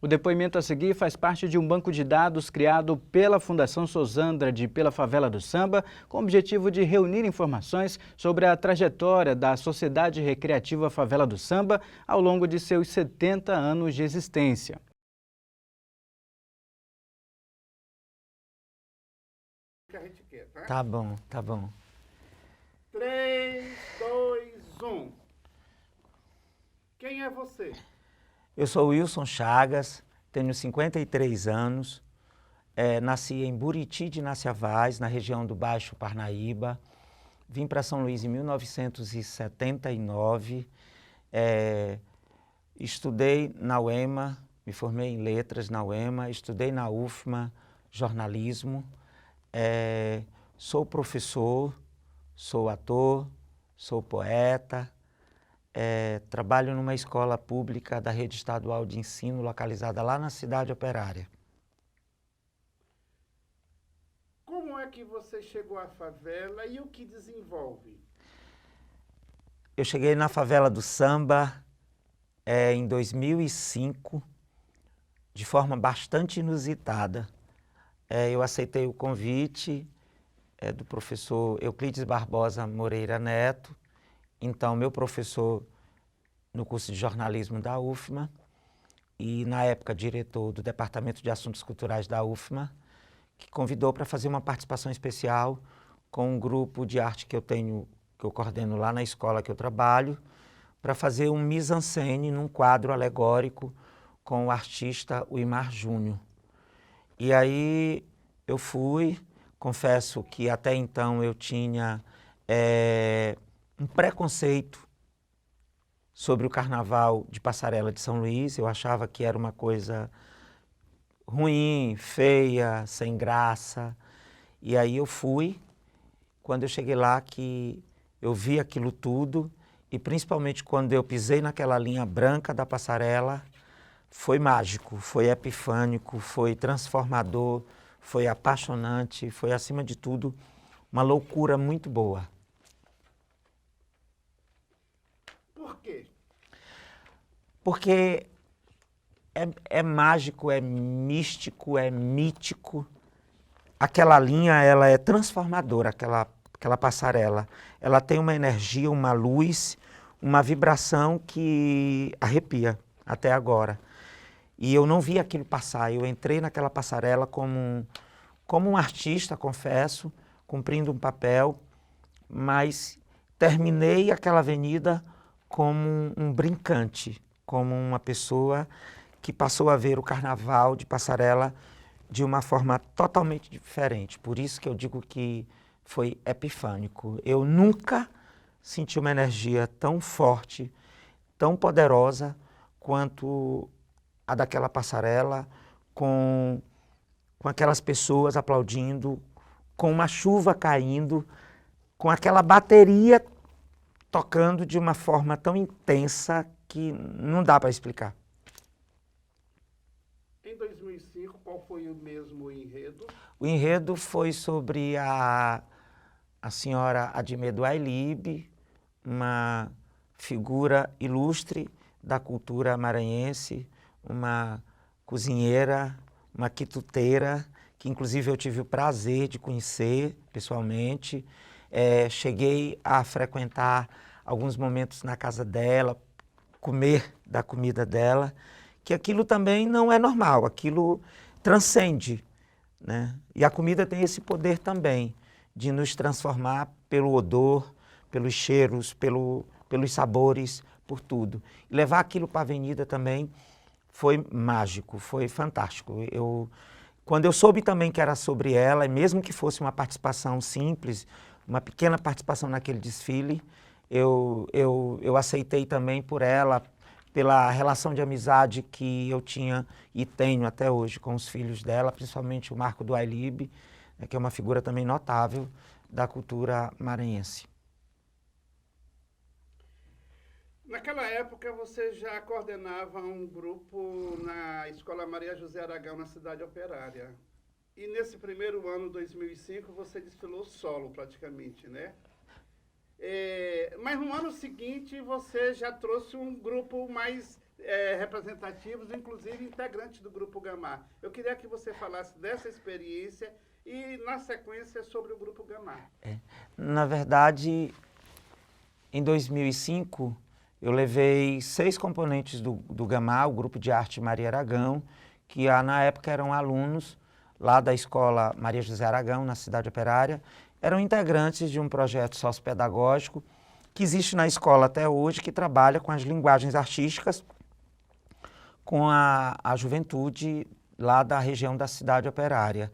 O depoimento a seguir faz parte de um banco de dados criado pela Fundação Sozandra Pela Favela do Samba, com o objetivo de reunir informações sobre a trajetória da Sociedade Recreativa Favela do Samba ao longo de seus 70 anos de existência. Que a gente quer, tá? Tá bom, tá bom. 3, 2, 1. Quem é você? Eu sou Wilson Chagas, tenho 53 anos, nasci em Buriti de Inaciavaz, na região do Baixo Parnaíba. Vim para São Luís em 1979, estudei na UEMA, me formei em letras na UEMA, estudei na UFMA, jornalismo, sou professor, sou ator, sou poeta, trabalho numa escola pública da rede estadual de ensino localizada lá na cidade operária. Como é que você chegou à favela e o que desenvolve? Eu cheguei na Favela do Samba em 2005, de forma bastante inusitada. Eu aceitei o convite do professor Euclides Barbosa Moreira Neto, então meu professor no curso de jornalismo da UFMA e na época diretor do Departamento de Assuntos Culturais da UFMA, que convidou para fazer uma participação especial com um grupo de arte que eu coordeno lá na escola que eu trabalho, para fazer um mise-en-scène num quadro alegórico com o artista Uimar Júnior. E aí eu fui, confesso que até então eu tinha um preconceito sobre o carnaval de Passarela de São Luís. Eu achava que era uma coisa ruim, feia, sem graça. E aí eu fui, quando eu cheguei lá que eu vi aquilo tudo, e principalmente quando eu pisei naquela linha branca da passarela, foi mágico, foi epifânico, foi transformador, foi apaixonante, foi acima de tudo uma loucura muito boa. Por quê? Porque é mágico, é místico, é mítico. Aquela linha, ela é transformadora, aquela passarela. Ela tem uma energia, uma luz, uma vibração que arrepia até agora. E eu não vi aquilo passar, eu entrei naquela passarela como um artista, confesso, cumprindo um papel, mas terminei aquela avenida como um brincante, como uma pessoa que passou a ver o carnaval de passarela de uma forma totalmente diferente. Por isso que eu digo que foi epifânico. Eu nunca senti uma energia tão forte, tão poderosa, quanto a daquela passarela, com aquelas pessoas aplaudindo, com uma chuva caindo, com aquela bateria tocando de uma forma tão intensa que não dá para explicar. Em 2005, qual foi o mesmo enredo? O enredo foi sobre a senhora Admedo Ailib, uma figura ilustre da cultura maranhense, uma cozinheira, uma quituteira, que inclusive eu tive o prazer de conhecer pessoalmente. Cheguei a frequentar alguns momentos na casa dela, comer da comida dela, que aquilo também não é normal, aquilo transcende, né? E a comida tem esse poder também de nos transformar pelo odor, pelos cheiros, pelos sabores, por tudo. E levar aquilo para a avenida também foi mágico, foi fantástico. Quando eu soube também que era sobre ela, e mesmo que fosse uma participação simples, uma pequena participação naquele desfile, eu aceitei também por ela, pela relação de amizade que eu tinha e tenho até hoje com os filhos dela, principalmente o Marco do Ailib, que é uma figura também notável da cultura maranhense. Naquela época você já coordenava um grupo na Escola Maria José Aragão, na cidade operária. E nesse primeiro ano, 2005, você desfilou solo praticamente, né? Mas no ano seguinte você já trouxe um grupo mais representativos, inclusive integrantes do Grupo Gamar. Eu queria que você falasse dessa experiência e, na sequência, sobre o Grupo Gamar. Na verdade, em 2005, eu levei 6 componentes do Gamar, o Grupo de Arte Maria Aragão, que na época eram alunos lá da Escola Maria José Aragão, na Cidade Operária, eram integrantes de um projeto sociopedagógico que existe na escola até hoje, que trabalha com as linguagens artísticas, com a juventude lá da região da Cidade Operária.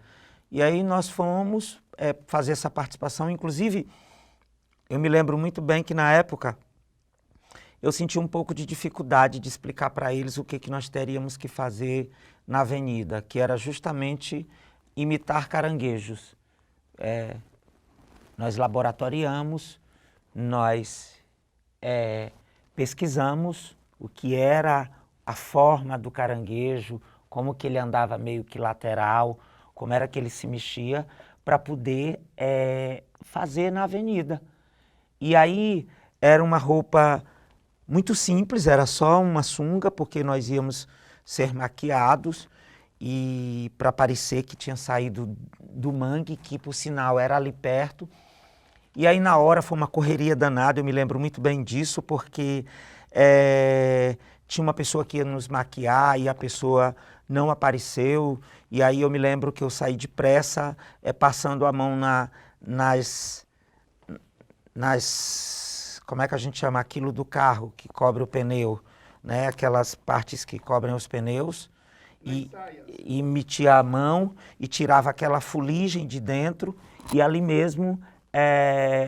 E aí nós fomos fazer essa participação, inclusive, eu me lembro muito bem que na época eu senti um pouco de dificuldade de explicar para eles o que nós teríamos que fazer na avenida, que era justamente imitar caranguejos. Nós laboratoriamos, nós pesquisamos o que era a forma do caranguejo, como que ele andava meio que lateral, como era que ele se mexia, para poder fazer na avenida. E aí era uma roupa muito simples, era só uma sunga, porque nós íamos ser maquiados e para parecer que tinha saído do mangue, que por sinal era ali perto. E aí na hora foi uma correria danada, eu me lembro muito bem disso, porque tinha uma pessoa que ia nos maquiar e a pessoa não apareceu. E aí eu me lembro que eu saí depressa, passando a mão nas como é que a gente chama aquilo do carro que cobre o pneu, né? Aquelas partes que cobrem os pneus. E metia a mão e tirava aquela fuligem de dentro. E ali mesmo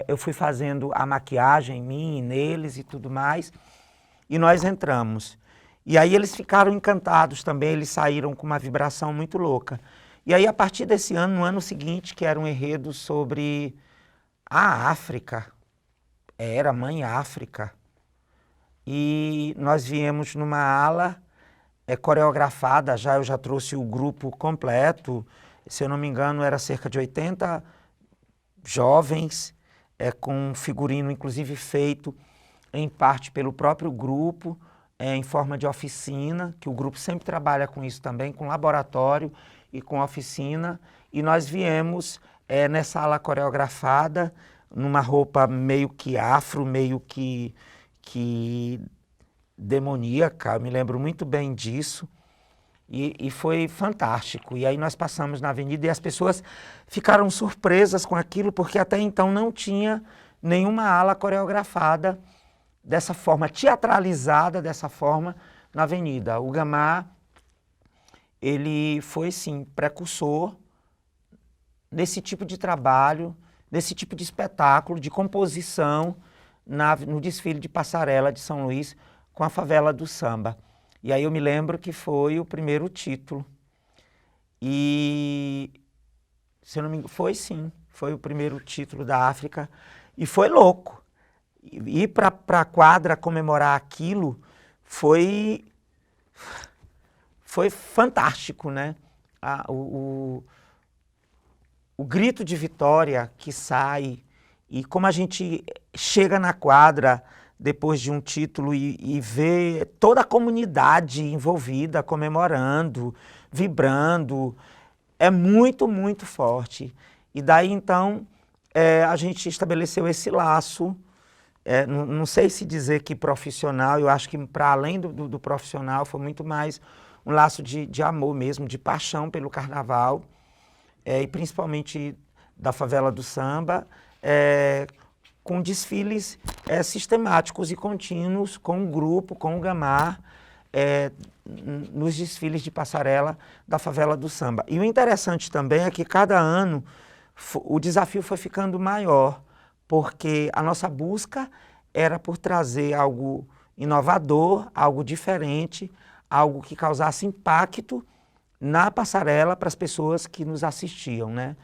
eu fui fazendo a maquiagem em mim e neles e tudo mais. E nós entramos. E aí eles ficaram encantados também, eles saíram com uma vibração muito louca. E aí a partir desse ano, no ano seguinte, que era um enredo sobre a África, era Mãe África, e nós viemos numa ala coreografada, eu já trouxe o grupo completo, se eu não me engano era cerca de 80 jovens, com figurino inclusive feito em parte pelo próprio grupo, em forma de oficina, que o grupo sempre trabalha com isso também, com laboratório e com oficina, e nós viemos nessa ala coreografada, numa roupa meio que afro, meio que demoníaca, eu me lembro muito bem disso, e foi fantástico. E aí nós passamos na avenida e as pessoas ficaram surpresas com aquilo, porque até então não tinha nenhuma ala coreografada dessa forma, teatralizada dessa forma na avenida. O Gamar, ele foi sim precursor nesse tipo de trabalho, nesse tipo de espetáculo, de composição no desfile de passarela de São Luís com a Favela do Samba. E aí eu me lembro que foi o primeiro título. E, se eu não me engano, foi o primeiro título da África. E foi louco. Ir para a quadra comemorar aquilo foi fantástico, né? O grito de vitória que sai e como a gente chega na quadra depois de um título e vê toda a comunidade envolvida, comemorando, vibrando, é muito, muito forte. E daí então a gente estabeleceu esse laço. Não sei se dizer que profissional, eu acho que para além do profissional foi muito mais um laço de amor mesmo, de paixão pelo carnaval, e principalmente da Favela do Samba, com desfiles sistemáticos e contínuos com o grupo, com o Gamar, nos desfiles de passarela da Favela do Samba. E o interessante também é que cada ano o desafio foi ficando maior, porque a nossa busca era por trazer algo inovador, algo diferente, algo que causasse impacto na passarela para as pessoas que nos assistiam, né?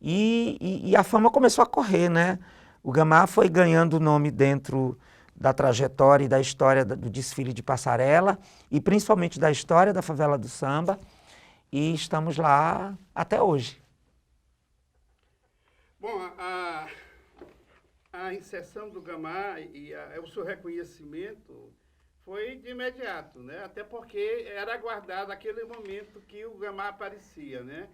E a fama começou a correr, né? O Gamar foi ganhando nome dentro da trajetória e da história do desfile de passarela e principalmente da história da Favela do Samba, e estamos lá até hoje. Bom, a inserção do Gamar e o seu reconhecimento Foi de imediato, né? Até porque era aguardado aquele momento que o Gamar aparecia, né?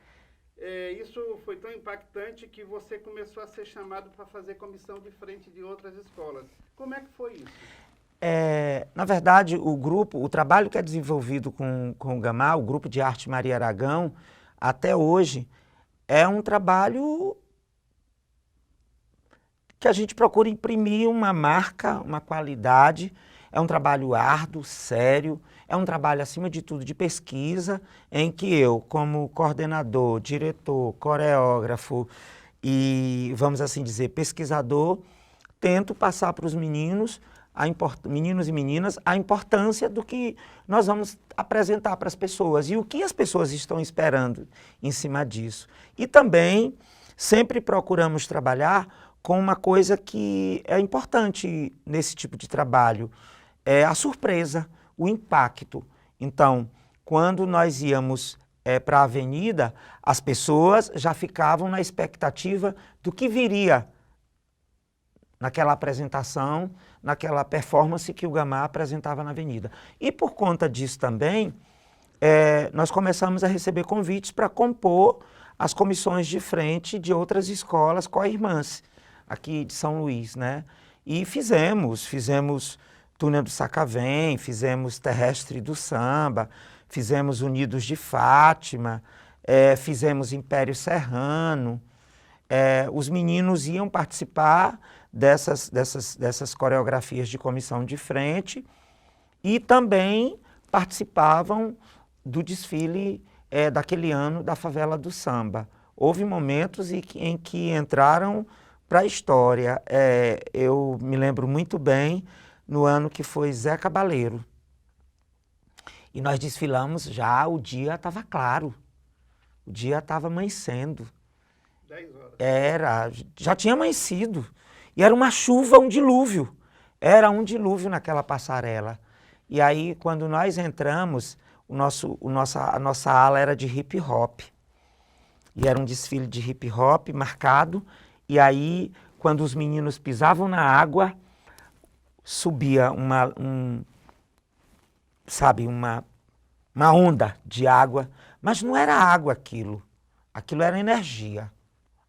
Isso foi tão impactante que você começou a ser chamado para fazer comissão de frente de outras escolas. Como é que foi isso? Na verdade, o trabalho que é desenvolvido com o Gamar, o Grupo de Arte Maria Aragão, até hoje, é um trabalho que a gente procura imprimir uma marca, uma qualidade. É um trabalho árduo, sério, é um trabalho, acima de tudo, de pesquisa, em que eu, como coordenador, diretor, coreógrafo e, vamos assim dizer, pesquisador, tento passar para os meninos, meninos e meninas, a importância do que nós vamos apresentar para as pessoas e o que as pessoas estão esperando em cima disso. E também sempre procuramos trabalhar com uma coisa que é importante nesse tipo de trabalho, é a surpresa, o impacto. Então, quando nós íamos para a avenida, as pessoas já ficavam na expectativa do que viria naquela apresentação, naquela performance que o Gamar apresentava na avenida. E por conta disso também, nós começamos a receber convites para compor as comissões de frente de outras escolas co-irmãs aqui de São Luís, né? E fizemos Túnel do Sacavém, fizemos Terrestre do Samba, fizemos Unidos de Fátima, fizemos Império Serrano. Os meninos iam participar dessas coreografias de comissão de frente e também participavam do desfile daquele ano da Favela do Samba. Houve momentos em que entraram para a história. Eu me lembro muito bem no ano que foi Zé Cabaleiro. E nós desfilamos já, o dia estava claro, o dia estava amanhecendo. 10 horas. Já tinha amanhecido. E era uma chuva, um dilúvio. Era um dilúvio naquela passarela. E aí, quando nós entramos, a nossa ala era de hip hop. E era um desfile de hip hop marcado. E aí, quando os meninos pisavam na água, subia uma onda de água. Mas não era água aquilo. Aquilo era energia.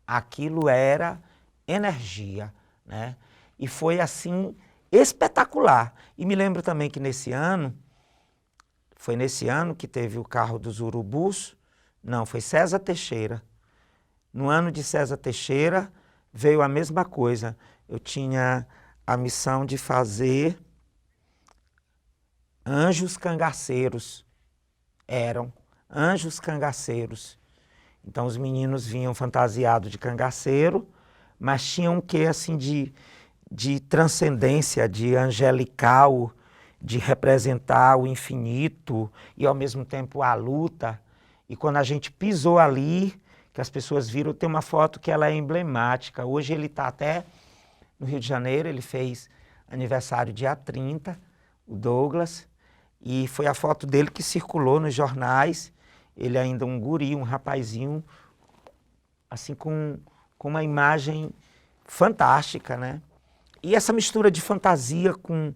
Aquilo era energia, né? E foi assim espetacular. E me lembro também que foi nesse ano que teve o carro dos urubus. Não, foi César Teixeira. No ano de César Teixeira veio a mesma coisa. Eu tinha a missão de fazer anjos cangaceiros. Eram anjos cangaceiros. Então os meninos vinham fantasiados de cangaceiro, mas tinham um quê assim de transcendência, de angelical, de representar o infinito e ao mesmo tempo a luta. E quando a gente pisou ali, que as pessoas viram, tem uma foto que ela é emblemática. Hoje ele está até no Rio de Janeiro, ele fez aniversário dia 30, o Douglas, e foi a foto dele que circulou nos jornais. Ele ainda um guri, um rapazinho, assim com uma imagem fantástica, né? E essa mistura de fantasia com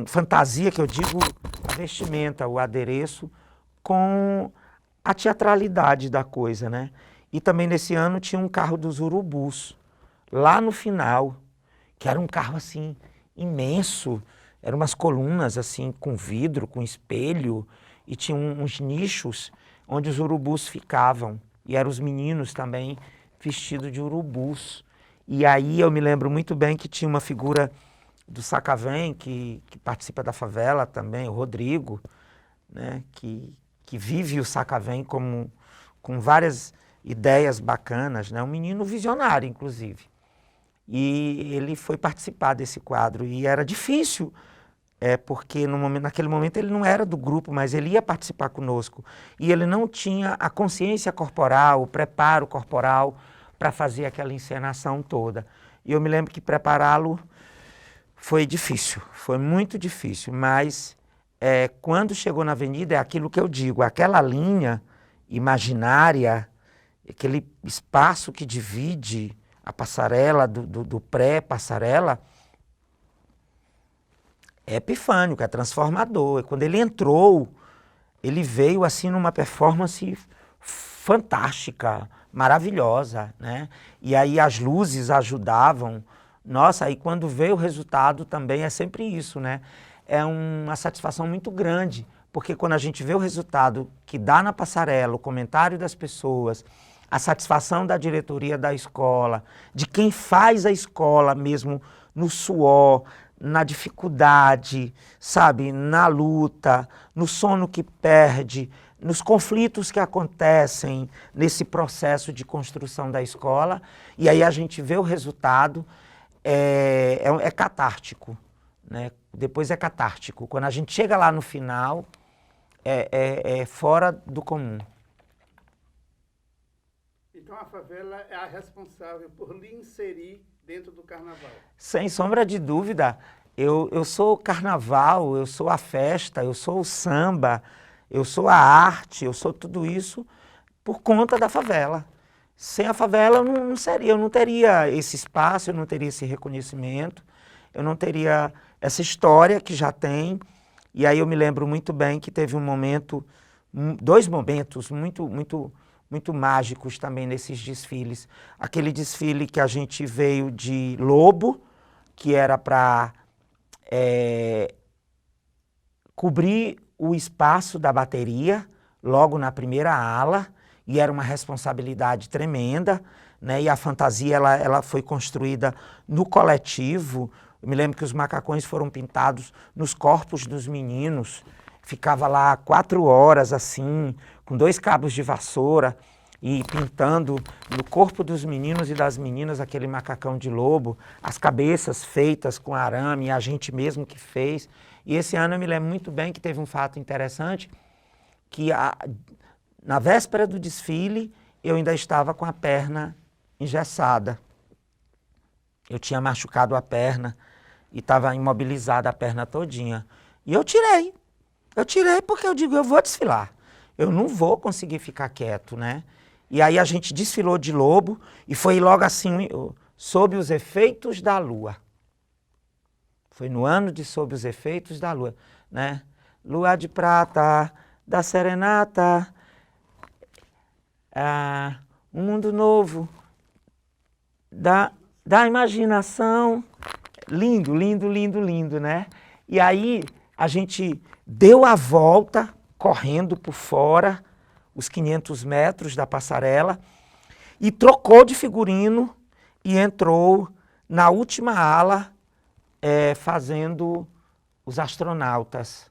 fantasia, que eu digo a vestimenta, o adereço, com a teatralidade da coisa, né? E também nesse ano tinha um carro dos urubus, lá no final, que era um carro assim imenso, eram umas colunas assim com vidro, com espelho, e tinha uns nichos onde os urubus ficavam. E eram os meninos também vestidos de urubus. E aí eu me lembro muito bem que tinha uma figura do Sacavém, que participa da favela também, o Rodrigo, né, que vive o Sacavém com várias ideias bacanas, né, um menino visionário, inclusive. E ele foi participar desse quadro e era difícil, porque naquele momento ele não era do grupo, mas ele ia participar conosco. E ele não tinha a consciência corporal, o preparo corporal para fazer aquela encenação toda. E eu me lembro que prepará-lo foi difícil, foi muito difícil, mas quando chegou na avenida é aquilo que eu digo, aquela linha imaginária, aquele espaço que divide a passarela do pré-passarela, é epifânico, é transformador. E quando ele entrou, ele veio assim numa performance fantástica, maravilhosa, né? E aí as luzes ajudavam. Nossa, aí quando veio o resultado também é sempre isso, né? É uma satisfação muito grande, porque quando a gente vê o resultado que dá na passarela, o comentário das pessoas, a satisfação da diretoria da escola, de quem faz a escola mesmo no suor, na dificuldade, sabe, na luta, no sono que perde, nos conflitos que acontecem nesse processo de construção da escola, e aí a gente vê o resultado, é catártico, né? Depois é catártico. Quando a gente chega lá no final, é fora do comum. Então a favela é a responsável por lhe inserir dentro do carnaval. Sem sombra de dúvida, eu sou o carnaval, eu sou a festa, eu sou o samba, eu sou a arte, eu sou tudo isso por conta da favela. Sem a favela eu não teria esse espaço, eu não teria esse reconhecimento, eu não teria essa história que já tem. E aí eu me lembro muito bem que teve um momento, dois momentos muito mágicos também nesses desfiles. Aquele desfile que a gente veio de Lobo, que era para cobrir o espaço da bateria, logo na primeira ala, e era uma responsabilidade tremenda, né? E a fantasia ela foi construída no coletivo. Eu me lembro que os macacões foram pintados nos corpos dos meninos, ficava lá 4 horas assim, com 2 cabos de vassoura, e pintando no corpo dos meninos e das meninas aquele macacão de lobo, as cabeças feitas com arame, a gente mesmo que fez. E esse ano eu me lembro muito bem que teve um fato interessante, que na véspera do desfile eu ainda estava com a perna engessada. Eu tinha machucado a perna e estava imobilizada a perna todinha. E eu tirei porque eu digo, eu vou desfilar. Eu não vou conseguir ficar quieto, né? E aí a gente desfilou de Lobo e foi logo assim, sob os efeitos da lua. Foi no ano de Sob os Efeitos da Lua, né? Lua de prata, da serenata, um mundo novo, da imaginação. Lindo, lindo, lindo, lindo, né? E aí a gente deu a volta, correndo por fora, os 500 metros da passarela, e trocou de figurino e entrou na última ala, fazendo os astronautas,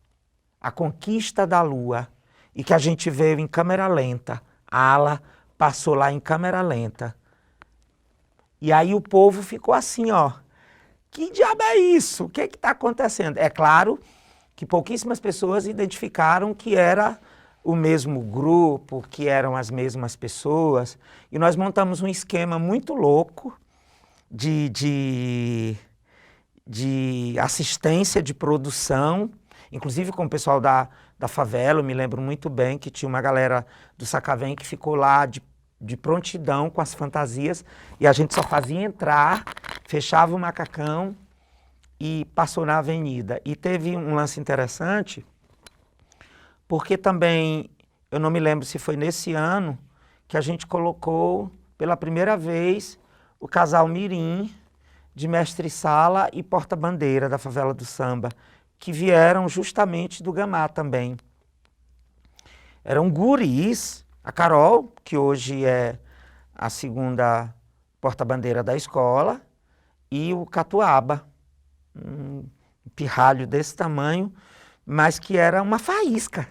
a conquista da Lua, e que a gente veio em câmera lenta. A ala passou lá em câmera lenta. E aí o povo ficou assim, ó, que diabo é isso? O que está acontecendo? É claro que pouquíssimas pessoas identificaram que era o mesmo grupo, que eram as mesmas pessoas, e nós montamos um esquema muito louco de assistência de produção, inclusive com o pessoal da favela. Eu me lembro muito bem que tinha uma galera do Sacavém que ficou lá de prontidão com as fantasias, e a gente só fazia entrar, fechava o macacão e passou na avenida. E teve um lance interessante, porque também, eu não me lembro se foi nesse ano, que a gente colocou pela primeira vez o casal mirim de mestre-sala e porta-bandeira da favela do samba, que vieram justamente do Gamá também. Eram guris, a Carol, que hoje é a segunda porta-bandeira da escola, e o Catuaba, um pirralho desse tamanho, mas que era uma faísca.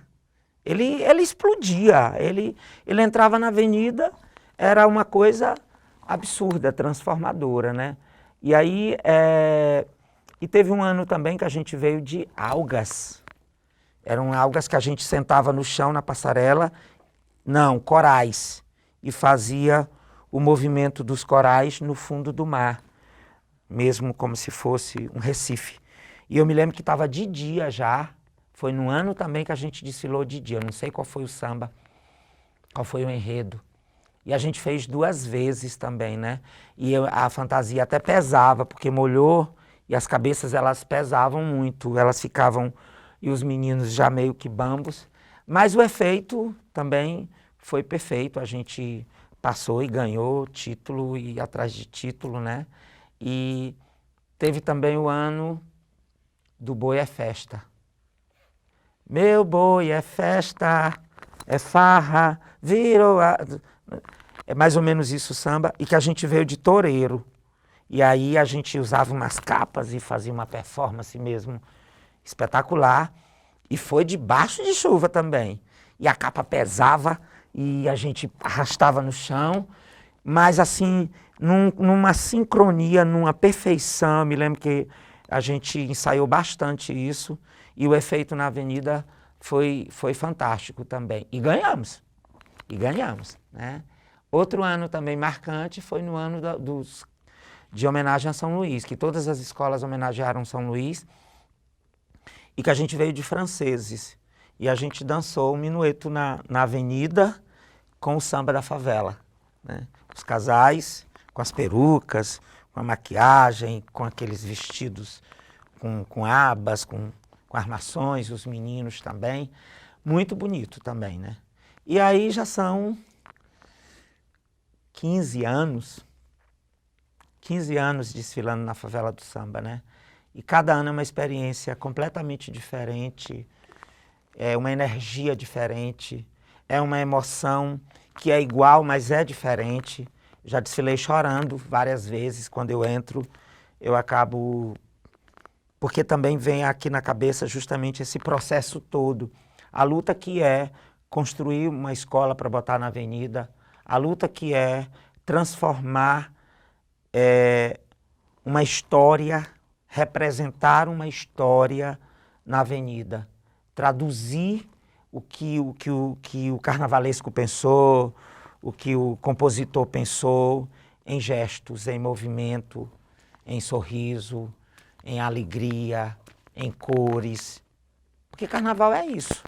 Ele explodia, ele entrava na avenida, era uma coisa absurda, transformadora, né? E aí, e teve um ano também que a gente veio de algas. Eram algas que a gente sentava no chão, na passarela, corais, e fazia o movimento dos corais no fundo do mar, mesmo como se fosse um recife. E eu me lembro que estava de dia já, foi no ano também que a gente desfilou de dia, eu não sei qual foi o samba, qual foi o enredo. E a gente fez 2 vezes também, né? E a fantasia até pesava, porque molhou e as cabeças elas pesavam muito, elas ficavam, e os meninos já meio que bambos, mas o efeito também foi perfeito, a gente passou e ganhou título e atrás de título, né? E teve também o ano do Boi é Festa. Meu boi é festa, é farra, virou a... É mais ou menos isso o samba, e que a gente veio de toureiro. E aí a gente usava umas capas e fazia uma performance mesmo espetacular. E foi debaixo de chuva também. E a capa pesava e a gente arrastava no chão, mas assim, numa sincronia, numa perfeição. Eu me lembro que a gente ensaiou bastante isso e o efeito na avenida foi fantástico também. E ganhamos, né? Outro ano também marcante foi no ano de homenagem a São Luís, que todas as escolas homenagearam São Luís e que a gente veio de franceses. E a gente dançou um minueto na avenida com o samba da favela, né? Os casais com as perucas, com a maquiagem, com aqueles vestidos com abas, com armações, os meninos também. Muito bonito também, né? E aí já são 15 anos desfilando na favela do samba, né? E cada ano é uma experiência completamente diferente, é uma energia diferente, é uma emoção que é igual, mas é diferente. Já desfilei chorando várias vezes, quando eu entro, eu acabo... Porque também vem aqui na cabeça justamente esse processo todo. A luta que é construir uma escola para botar na avenida, a luta que é transformar uma história, representar uma história na avenida, traduzir o que o carnavalesco pensou, o que o compositor pensou em gestos, em movimento, em sorriso, em alegria, em cores. Porque carnaval é isso.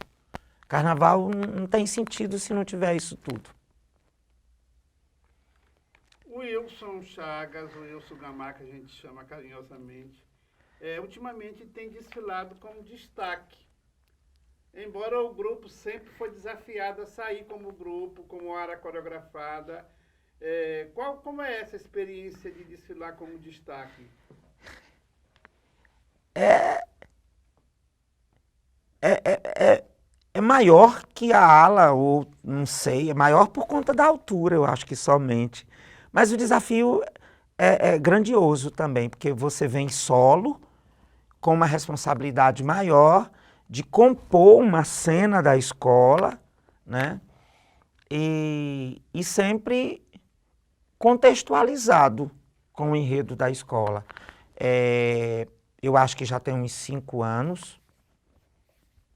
Carnaval não tem sentido se não tiver isso tudo. O Wilson Chagas, o Wilson Gamar, que a gente chama carinhosamente, ultimamente tem desfilado como destaque. Embora o grupo sempre foi desafiado a sair como grupo, como área coreografada. Como é essa experiência de desfilar como destaque? É maior que a ala, ou não sei, é maior por conta da altura, eu acho que somente. Mas o desafio é grandioso também, porque você vem solo, com uma responsabilidade maior de compor uma cena da escola, né? E sempre contextualizado com o enredo da escola. Eu acho que já tem uns 5 anos,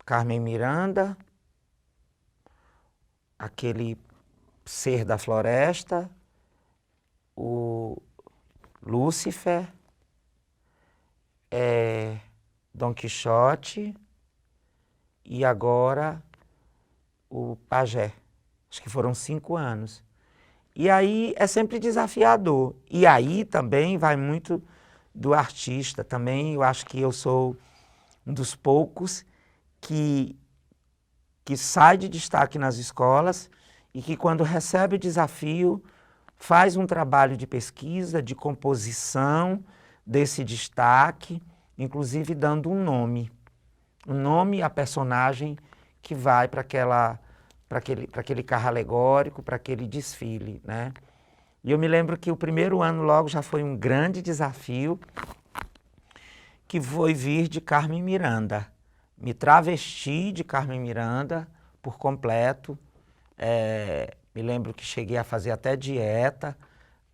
Carmen Miranda, aquele Ser da Floresta, o Lúcifer, Dom Quixote e agora o Pajé. Acho que foram 5 anos. E aí é sempre desafiador. E aí também vai muito do artista. Também eu acho que eu sou um dos poucos que sai de destaque nas escolas e que quando recebe o desafio faz um trabalho de pesquisa, de composição desse destaque, inclusive dando um nome à personagem que vai para aquele carro alegórico, para aquele desfile, né? E eu me lembro que o primeiro ano logo já foi um grande desafio, que foi vir de Carmen Miranda. Me travesti de Carmen Miranda por completo. Me lembro que cheguei a fazer até dieta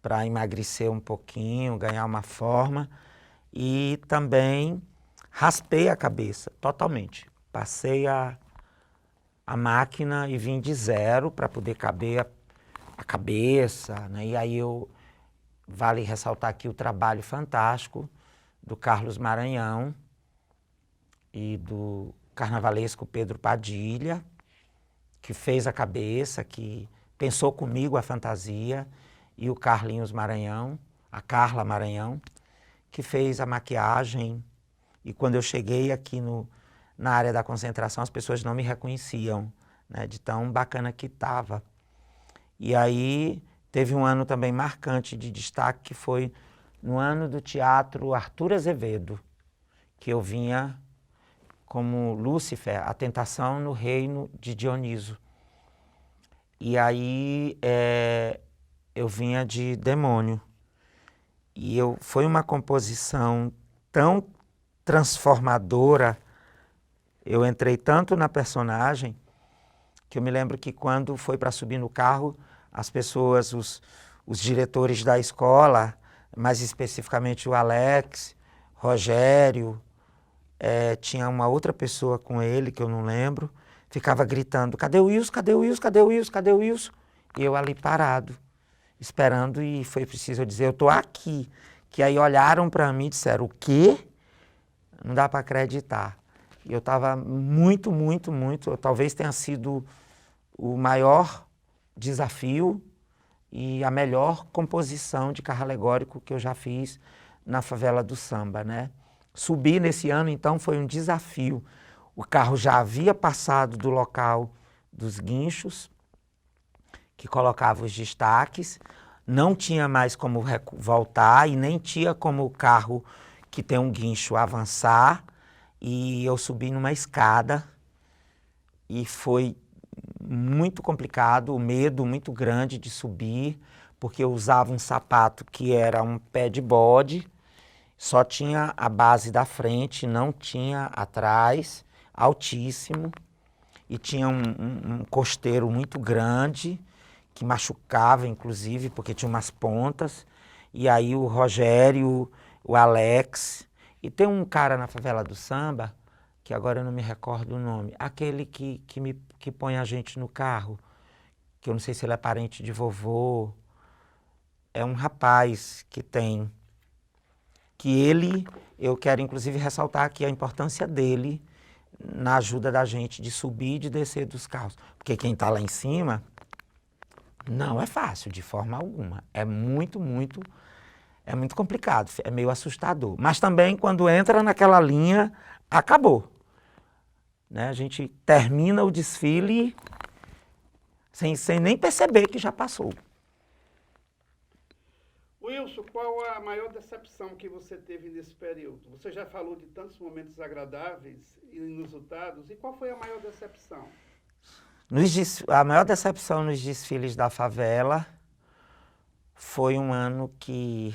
para emagrecer um pouquinho, ganhar uma forma. E também raspei a cabeça totalmente. Passei a máquina e vim de zero para poder caber a cabeça, né? E aí vale ressaltar aqui o trabalho fantástico do Carlos Maranhão e do carnavalesco Pedro Padilha, que fez a cabeça, que pensou comigo a fantasia, e o Carlinhos Maranhão, a Carla Maranhão, que fez a maquiagem. E quando eu cheguei aqui na área da concentração, as pessoas não me reconheciam, né, de tão bacana que estava. E aí teve um ano também marcante de destaque, que foi no ano do Teatro Arthur Azevedo, que eu vinha como Lúcifer, a tentação no reino de Dioniso. E aí eu vinha de demônio. E foi uma composição tão transformadora, eu entrei tanto na personagem, que eu me lembro que quando foi para subir no carro, as pessoas, os diretores da escola, mais especificamente o Alex, Rogério, tinha uma outra pessoa com ele, que eu não lembro, ficava gritando, cadê o Wilson, cadê o Wilson, cadê o Wilson, cadê o Wilson? E eu ali parado, esperando, e foi preciso eu dizer, eu estou aqui. Que aí olharam para mim e disseram, o quê? Não dá para acreditar. E eu estava muito, talvez tenha sido o maior desafio e a melhor composição de carro alegórico que eu já fiz na Favela do Samba, né? Subir nesse ano, então, foi um desafio. O carro já havia passado do local dos guinchos, que colocava os destaques, não tinha mais como voltar e nem tinha como o carro que tem um guincho avançar, e eu subi numa escada e foi muito complicado, o medo muito grande de subir, porque eu usava um sapato que era um pé de bode, só tinha a base da frente, não tinha atrás, altíssimo, e tinha um costeiro muito grande, que machucava, inclusive, porque tinha umas pontas. E aí o Rogério, o Alex, e tem um cara na Favela do Samba, que agora eu não me recordo o nome, aquele que põe a gente no carro, que eu não sei se ele é parente de vovô, é um rapaz que tem, que ele, eu quero inclusive ressaltar aqui a importância dele na ajuda da gente de subir e de descer dos carros, porque quem está lá em cima não é fácil de forma alguma, é muito complicado, é meio assustador, mas também quando entra naquela linha, acabou, né? A gente termina o desfile sem nem perceber que já passou. Wilson, qual a maior decepção que você teve nesse período? Você já falou de tantos momentos agradáveis e inusitados, e qual foi a maior decepção? A maior decepção nos desfiles da favela foi um ano que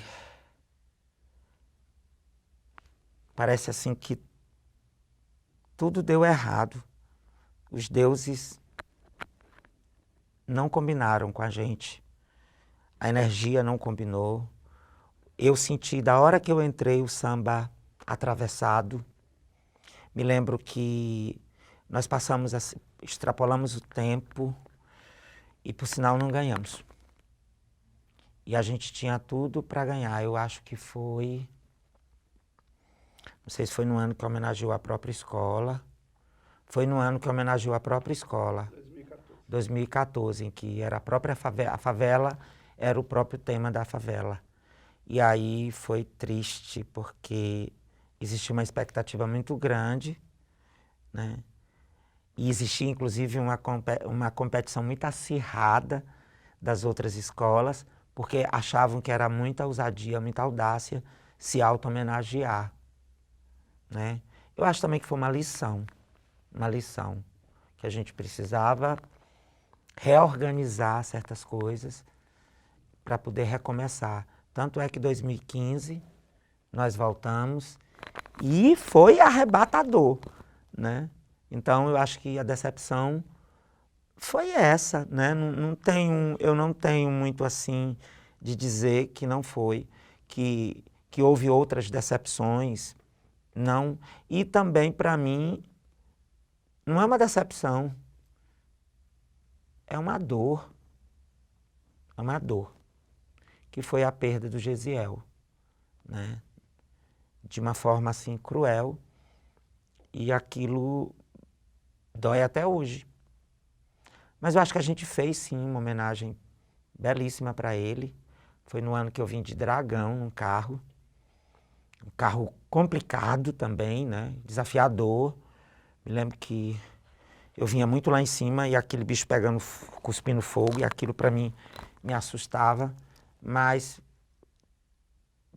parece assim que tudo deu errado. Os deuses não combinaram com a gente. A energia não combinou. Eu senti, da hora que eu entrei, o samba atravessado. Me lembro que nós passamos, extrapolamos o tempo e, por sinal, não ganhamos. E a gente tinha tudo para ganhar. Eu acho que foi... Não sei se foi no ano que homenageou a própria escola. Foi no ano que homenageou a própria escola. 2014, em que era a própria favela. A favela era o próprio tema da favela. E aí foi triste, porque existia uma expectativa muito grande, né? E existia, inclusive, uma competição muito acirrada das outras escolas, porque achavam que era muita ousadia, muita audácia se auto-homenagear, né? Eu acho também que foi uma lição, que a gente precisava reorganizar certas coisas para poder recomeçar. Tanto é que em 2015 nós voltamos e foi arrebatador, né? Então eu acho que a decepção foi essa, né? Eu não tenho muito assim de dizer que não foi, que houve outras decepções, não. E também para mim não é uma decepção, é uma dor, que foi a perda do Gesiel, né? De uma forma assim cruel, e aquilo dói até hoje. Mas eu acho que a gente fez sim uma homenagem belíssima para ele. Foi no ano que eu vim de Dragão, num carro, um carro complicado também, né? Desafiador. Me lembro que eu vinha muito lá em cima e aquele bicho pegando, cuspindo fogo, e aquilo para mim me assustava, mas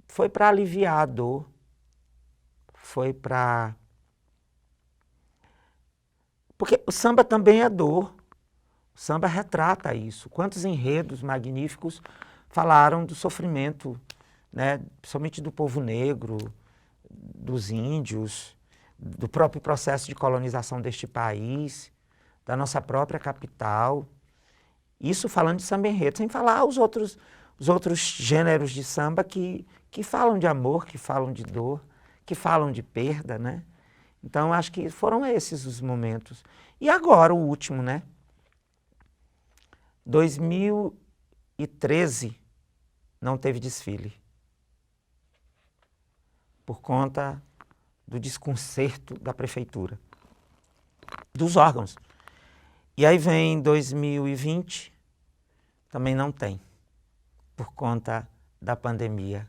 foi para aliviar a dor, foi para... Porque o samba também é dor, o samba retrata isso. Quantos enredos magníficos falaram do sofrimento, né? Principalmente do povo negro, dos índios, do próprio processo de colonização deste país, da nossa própria capital. Isso falando de samba enredo, sem falar os outros gêneros de samba que falam de amor, que falam de dor, que falam de perda, né? Então, acho que foram esses os momentos. E agora, o último, né? 2013 não teve desfile. Por conta do desconcerto da prefeitura, dos órgãos. E aí vem 2020, também não tem, por conta da pandemia.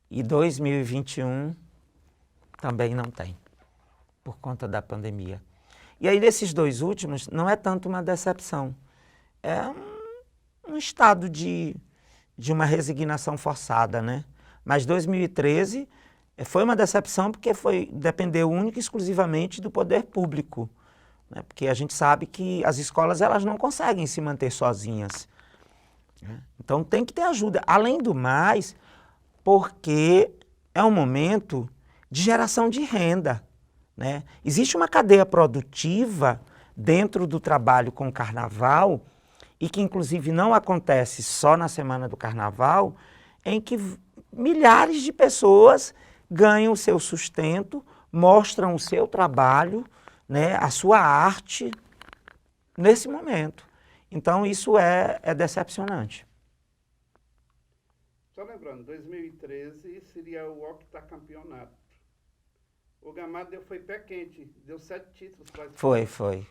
E 2021 também não tem, por conta da pandemia. E aí nesses dois últimos não é tanto uma decepção, é um estado de uma resignação forçada, né? Mas 2013 foi uma decepção porque dependeu única e exclusivamente do poder público, né? Porque a gente sabe que as escolas elas não conseguem se manter sozinhas, né? Então tem que ter ajuda. Além do mais, porque é um momento de geração de renda, né? Existe uma cadeia produtiva dentro do trabalho com o carnaval e que inclusive não acontece só na semana do carnaval, em que milhares de pessoas ganham o seu sustento, mostram o seu trabalho, né, a sua arte nesse momento. Então isso é decepcionante. Só lembrando, 2013 seria o octacampeonato. O Gamar foi pé quente, deu 7 títulos para a escola. Foi.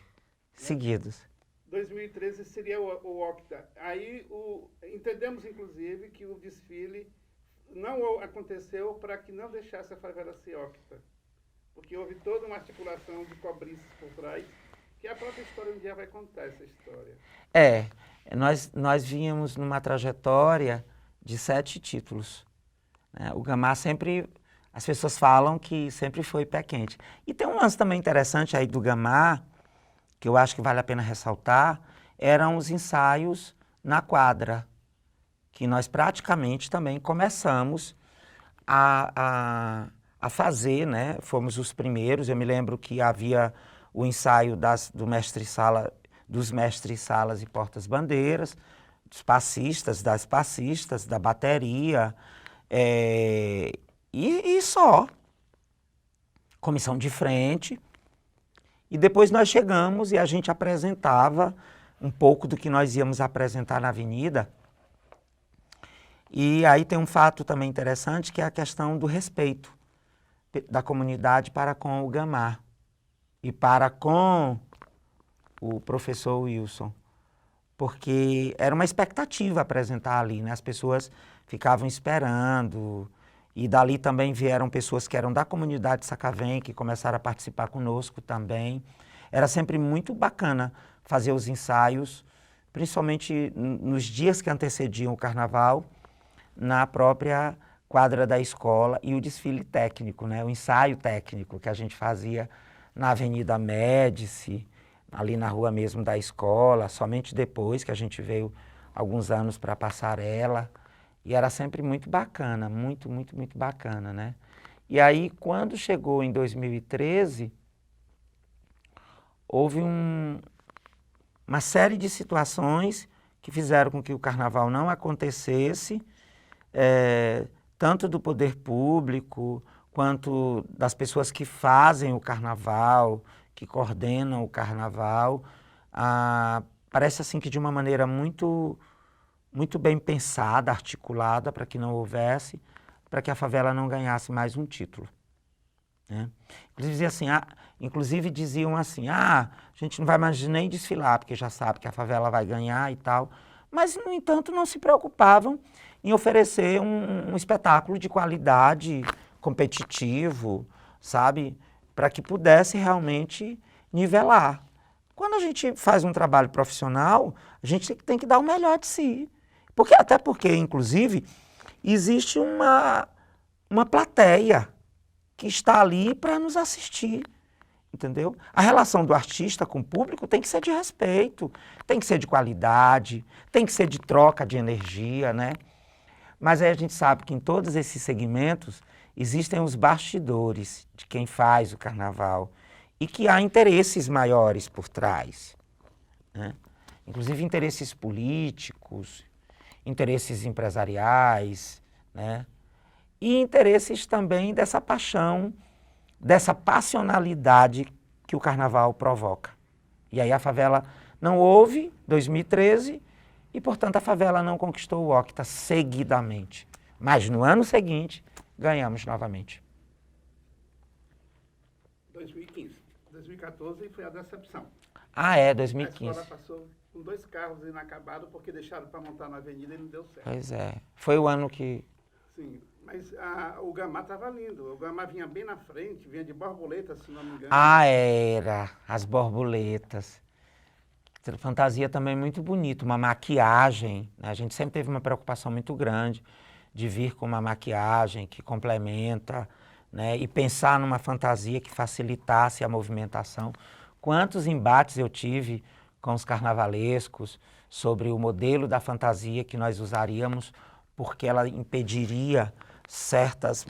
Seguidos. 2013 seria o octa. Aí entendemos, inclusive, que o desfile não aconteceu para que não deixasse a favela ser octa. Porque houve toda uma articulação de cobriças por trás, que a própria história um dia vai contar essa história. Nós vínhamos numa trajetória de 7 títulos, né? O Gamar sempre, as pessoas falam que sempre foi pé quente. E tem um lance também interessante aí do Gamar, que eu acho que vale a pena ressaltar, eram os ensaios na quadra, que nós praticamente também começamos a fazer, né? Fomos os primeiros. Eu me lembro que havia o ensaio dos mestres salas e portas-bandeiras, dos passistas, das passistas, da bateria, e só. Comissão de frente. E depois nós chegamos e a gente apresentava um pouco do que nós íamos apresentar na avenida. E aí tem um fato também interessante, que é a questão do respeito da comunidade para com o Gamar e para com o professor Wilson, porque era uma expectativa apresentar ali, né? As pessoas ficavam esperando, e dali também vieram pessoas que eram da comunidade de Sacavém, que começaram a participar conosco também. Era sempre muito bacana fazer os ensaios, principalmente nos dias que antecediam o carnaval, na própria quadra da escola, e o desfile técnico, né? O ensaio técnico que a gente fazia na Avenida Médici, ali na rua mesmo da escola, somente depois que a gente veio alguns anos para a Passarela, e era sempre muito bacana, muito bacana, né? E aí, quando chegou em 2013, houve uma série de situações que fizeram com que o carnaval não acontecesse, tanto do poder público, quanto das pessoas que fazem o carnaval, que coordenam o carnaval. Parece assim que de uma maneira muito bem pensada, articulada, para que não houvesse, para que a favela não ganhasse mais um título, né? Inclusive diziam assim, a gente não vai mais nem desfilar, porque já sabe que a favela vai ganhar e tal, mas, no entanto, não se preocupavam em oferecer um espetáculo de qualidade competitivo, sabe? Para que pudesse realmente nivelar. Quando a gente faz um trabalho profissional, a gente tem que dar o melhor de si. Até porque, inclusive, existe uma plateia que está ali para nos assistir, entendeu? A relação do artista com o público tem que ser de respeito, tem que ser de qualidade, tem que ser de troca de energia, né? Mas aí a gente sabe que em todos esses segmentos existem os bastidores de quem faz o carnaval e que há interesses maiores por trás, né? Inclusive interesses políticos, interesses empresariais, né? E interesses também dessa paixão, dessa passionalidade que o carnaval provoca. E aí a favela não houve, 2013, e portanto a favela não conquistou o Octa seguidamente. Mas no ano seguinte, ganhamos novamente. 2015. 2014 foi a decepção. Ah, é, A 2015. escola passou com 2 carros inacabados porque deixaram para montar na avenida e não deu certo. Pois é, foi o ano que... Sim, mas o Gamá estava lindo. O Gamá vinha bem na frente, vinha de borboleta, se não me engano. Ah, era, as borboletas. Fantasia também muito bonita, uma maquiagem, né? A gente sempre teve uma preocupação muito grande de vir com uma maquiagem que complementa, né? E pensar numa fantasia que facilitasse a movimentação. Quantos embates eu tive com os carnavalescos sobre o modelo da fantasia que nós usaríamos, porque ela impediria certos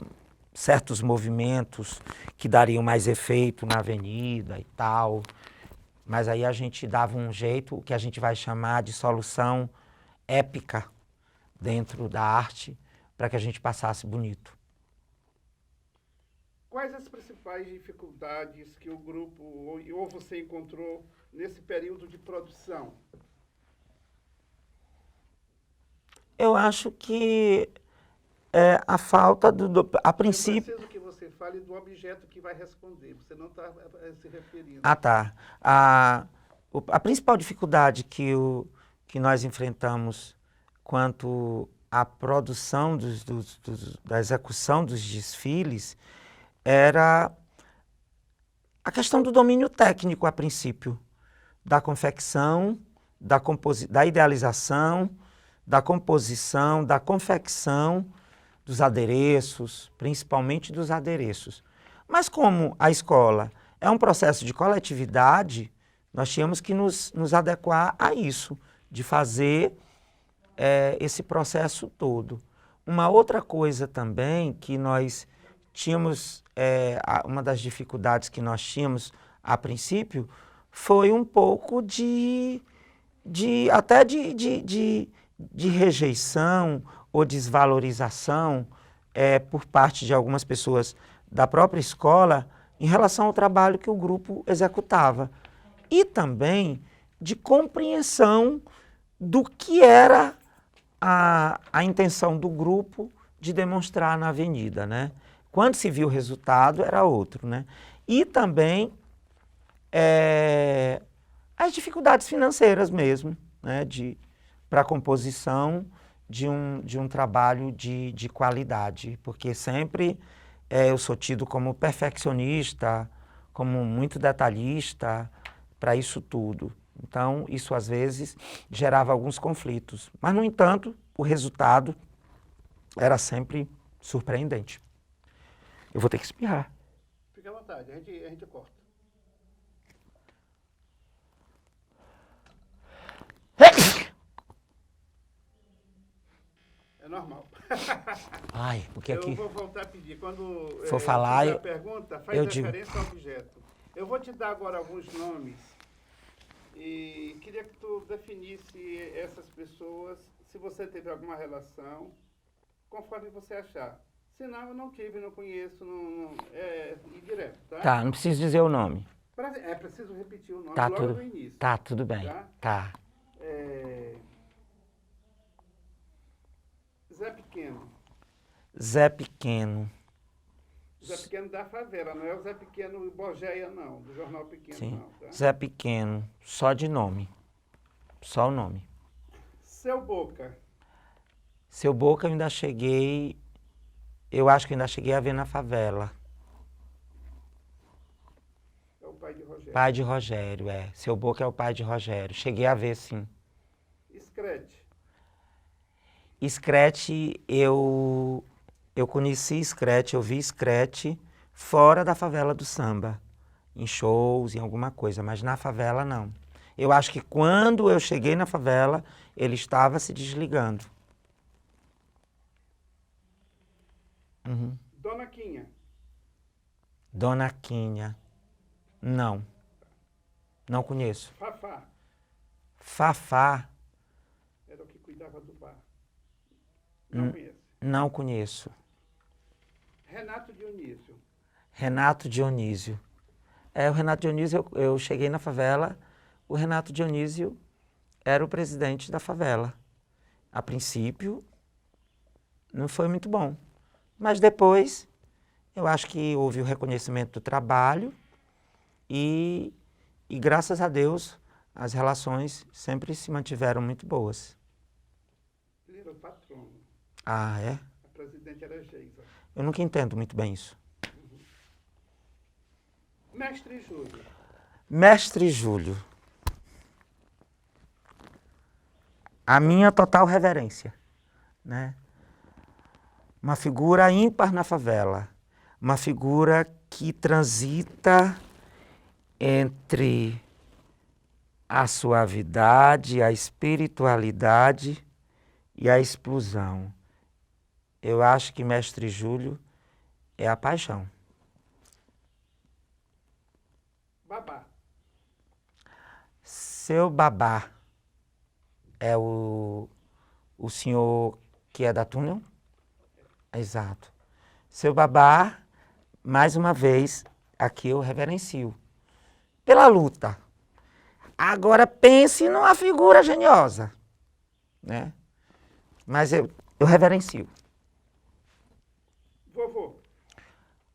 movimentos que dariam mais efeito na avenida e tal. Mas aí a gente dava um jeito, o que a gente vai chamar de solução épica dentro da arte, para que a gente passasse bonito. Quais as principais dificuldades que o grupo ou você encontrou nesse período de produção? Eu acho que a falta a princípio... Eu preciso que você fale do objeto que vai responder, você não está se referindo. Ah, tá. A principal dificuldade que nós enfrentamos quanto à produção da execução dos desfiles era a questão do domínio técnico, a princípio, da confecção, da idealização, da composição, da confecção dos adereços, principalmente dos adereços. Mas como a escola é um processo de coletividade, nós tínhamos que nos adequar a isso, de fazer esse processo todo. Uma outra coisa também que nós tínhamos, uma das dificuldades que nós tínhamos a princípio, foi um pouco até de rejeição ou desvalorização por parte de algumas pessoas da própria escola em relação ao trabalho que o grupo executava. E também de compreensão do que era a intenção do grupo de demonstrar na avenida, né? Quando se viu o resultado, era outro, né? E também as dificuldades financeiras mesmo, né? Para a composição de um trabalho de qualidade, porque sempre eu sou tido como perfeccionista, como muito detalhista para isso tudo. Então, isso às vezes gerava alguns conflitos. Mas, no entanto, o resultado era sempre surpreendente. Eu vou ter que espirrar. Fique à vontade, a gente corta. É normal. Ai, porque aqui... Eu vou voltar a pedir. Quando for falar, fizer a pergunta, faz referência ao objeto. Eu vou te dar agora alguns nomes e queria que tu definisse essas pessoas, se você teve alguma relação, conforme você achar. Se não, eu não tive, não conheço, ir direto, tá? Tá, não preciso dizer o nome. É preciso repetir o nome Tá, logo no início. tá, tudo bem. Tá. Zé Pequeno. Zé Pequeno. Zé Pequeno da favela, não é o Zé Pequeno Bogeia, não, do Jornal Pequeno, Sim. não, tá? Zé Pequeno, só de nome. Só o nome. Seu Boca. Seu Boca eu ainda cheguei... Eu acho que ainda cheguei a ver na favela. É o pai de Rogério. Pai de Rogério, é. Seu Boca é o pai de Rogério. Cheguei a ver, sim. Screte. Screte, eu conheci Screte, eu vi Screte fora da favela do samba. Em shows, em alguma coisa, mas na favela não. Eu acho que quando eu cheguei na favela, ele estava se desligando. Uhum. Dona Quinha. Dona Quinha. Não. Não conheço. Fafá. Fafá. Era o que cuidava do bar. Não conheço. Não conheço. Renato Dionísio. Renato Dionísio. O Renato Dionísio, eu cheguei na favela, o Renato Dionísio era o presidente da favela. A princípio, não foi muito bom. Mas depois, eu acho que houve o reconhecimento do trabalho e graças a Deus, as relações sempre se mantiveram muito boas. Ele era o patrono. Ah, é? A presidente era Geisa. Eu nunca entendo muito bem isso. Mestre Júlio. Mestre Júlio. A minha total reverência, né? Uma figura ímpar na favela. Uma figura que transita entre a suavidade, a espiritualidade e a explosão. Eu acho que Mestre Júlio é a paixão. Babá. Seu Babá é o senhor que é da Túnel? Exato. Seu Babá, mais uma vez, aqui eu reverencio. Pela luta. Agora pense numa figura geniosa, né? Mas eu reverencio. Vovô.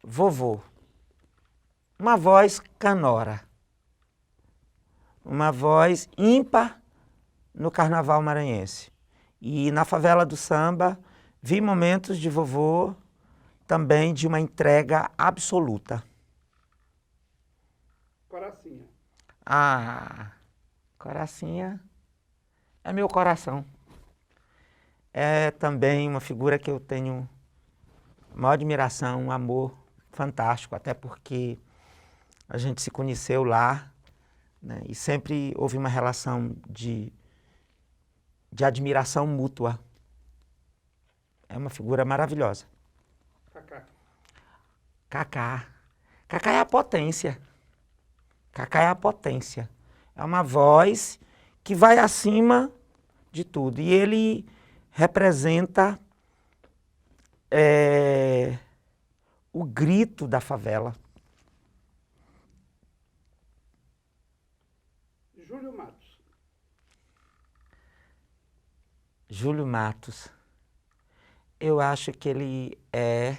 Vovô. Uma voz canora. Uma voz ímpar no carnaval maranhense. E na favela do samba, vi momentos de vovô também de uma entrega absoluta. Coracinha. Ah, Coracinha é meu coração. É também uma figura que eu tenho maior admiração, um amor fantástico, até porque a gente se conheceu lá, né, e sempre houve uma relação de admiração mútua. É uma figura maravilhosa. Cacá. Cacá. Cacá é a potência. Cacá é a potência. É uma voz que vai acima de tudo. E ele representa o grito da favela. Júlio Matos. Júlio Matos. Eu acho que ele é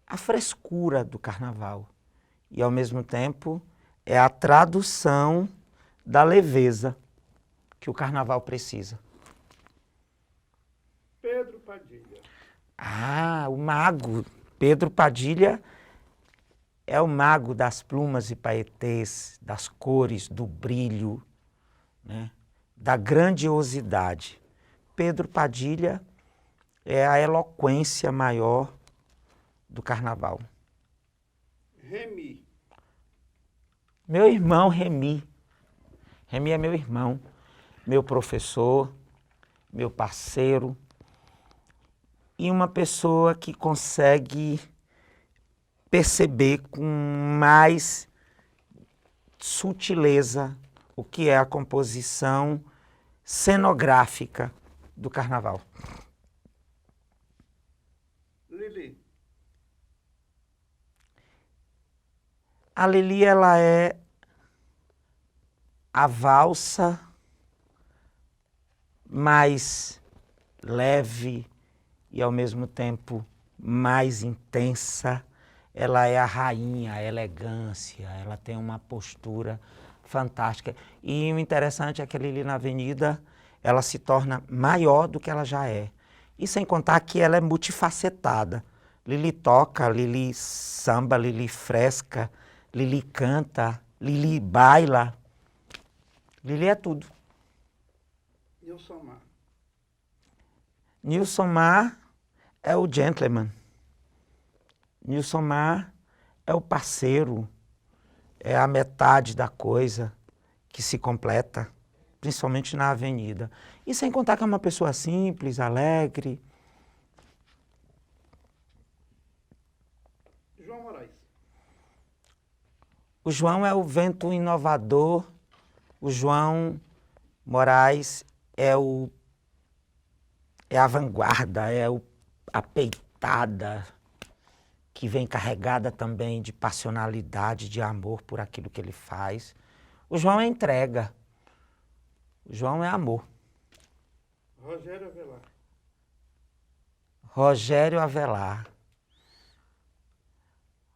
a frescura do carnaval. E, ao mesmo tempo, é a tradução da leveza que o carnaval precisa. Pedro Padilha. Ah, o mago. Pedro Padilha é o mago das plumas e paetês, das cores, do brilho, né? Da grandiosidade. Pedro Padilha é a eloquência maior do carnaval. Remy. Meu irmão Remy. Remy é meu irmão, meu professor, meu parceiro e uma pessoa que consegue perceber com mais sutileza o que é a composição cenográfica do carnaval. Lili. A Lili, ela é a valsa mais leve e, ao mesmo tempo, mais intensa. Ela é a rainha, a elegância, ela tem uma postura fantástica. E o interessante é que a Lili na Avenida, ela se torna maior do que ela já é. E sem contar que ela é multifacetada. Lili toca, Lili samba, Lili fresca, Lili canta, Lili baila. Lili é tudo. Nilson Mar. Nilson Mar é o gentleman. Nilson Mar é o parceiro, é a metade da coisa que se completa, principalmente na avenida. E sem contar que é uma pessoa simples, alegre. João Moraes. O João é o vento inovador, o João Moraes é a vanguarda, a peitada, que vem carregada também de passionalidade, de amor por aquilo que ele faz. O João é entrega, o João é amor. Rogério Avelar. Rogério Avelar.